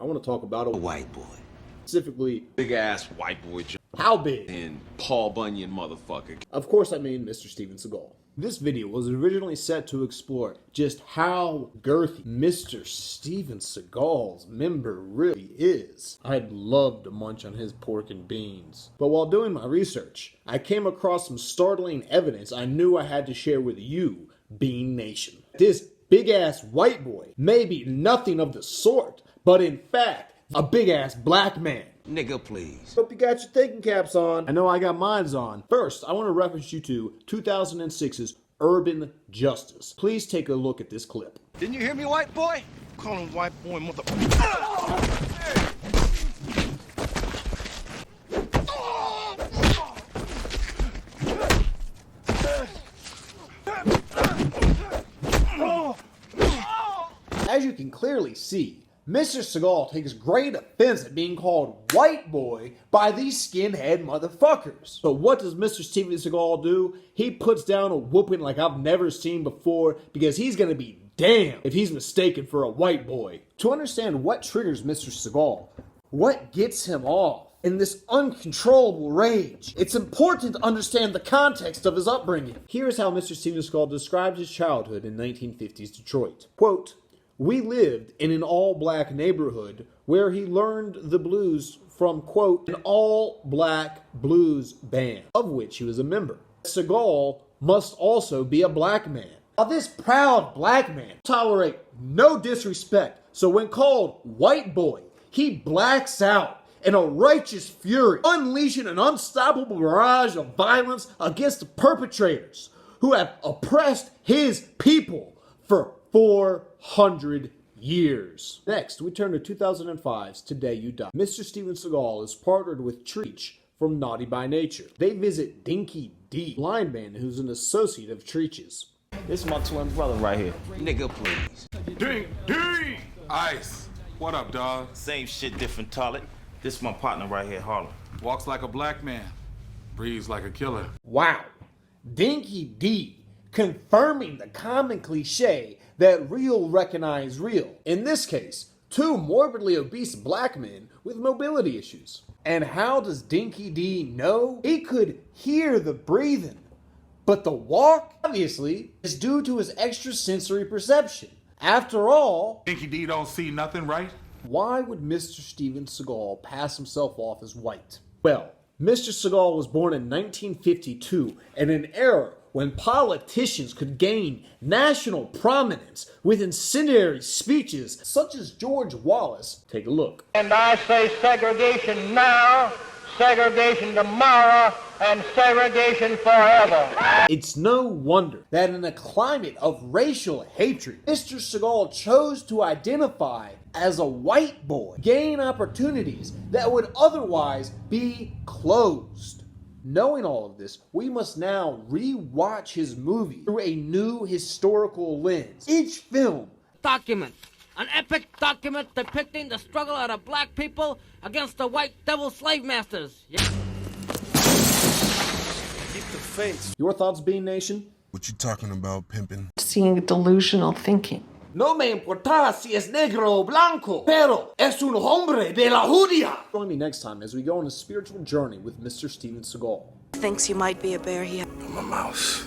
I want to talk about a white boy. Specifically, big ass white boy. How big? And Paul Bunyan motherfucker. Of course I mean Mr. Steven Seagal. This video was originally set to explore just how girthy Mr. Steven Seagal's member really is. I'd love to munch on his pork and beans. But while doing my research, I came across some startling evidence I knew I had to share with you, Bean Nation. This big ass white boy may be nothing of the sort, but in fact, a big ass black man. Nigga, please. Hope you got your thinking caps on. I know I got mines on. First, I want to reference you to 2006's Urban Justice. Please take a look at this clip. Didn't you hear me, white boy? Call him white boy, mother... As you can clearly see, Mr. Seagal takes great offense at being called white boy by these skinhead motherfuckers. So what does Mr. Steven Seagal do? He puts down a whooping like I've never seen before because he's gonna be damned if he's mistaken for a white boy. To understand what triggers Mr. Seagal, what gets him off in this uncontrollable rage, it's important to understand the context of his upbringing. Here's how Mr. Steven Seagal described his childhood in 1950s Detroit. Quote, "We lived in an all-black neighborhood where he learned the blues from, quote, an all-black blues band, of which he was a member. Seagal must also be a black man. Now this proud black man tolerate no disrespect, so when called white boy, he blacks out in a righteous fury, unleashing an unstoppable barrage of violence against the perpetrators who have oppressed his people for 400 years. Next, we turn to 2005's Today You Die. Mr. Steven Seagal is partnered with Treach from Naughty by Nature. They visit Dinky D, blind man who's an associate of Treach's. This is my twin brother right here. Nigga, please. Ding, ding! Ice. What up, dog? Same shit, different toilet. This is my partner right here, Harlem. Walks like a black man. Breathes like a killer. Wow. Dinky D, confirming the common cliche that real recognize real. In this case, two morbidly obese black men with mobility issues. And how does Dinky D know? He could hear the breathing, but the walk, obviously, is due to his extrasensory perception. After all, Dinky D don't see nothing, right? why would Mr. Steven Seagal pass himself off as white? Well, Mr. Seagal was born in 1952 in an era when politicians could gain national prominence with incendiary speeches such as George Wallace. Take a look. And I say segregation now, segregation tomorrow, and segregation forever. It's no wonder that in a climate of racial hatred, Mr. Seagal chose to identify as a white boy, gain opportunities that would otherwise be closed. Knowing all of this, we must now re-watch his movie through a new historical lens. Each film document, an epic document depicting the struggle of the black people against the white devil slave masters. Yeah. Keep the faith. Your thoughts, Bean Nation? What you talking about, pimpin'? Seeing delusional thinking. No me importa si es negro o blanco, pero es un hombre de la judía. Join me next time as we go on a spiritual journey with Mr. Steven Seagal. Thinks you might be a bear here. I'm a mouse.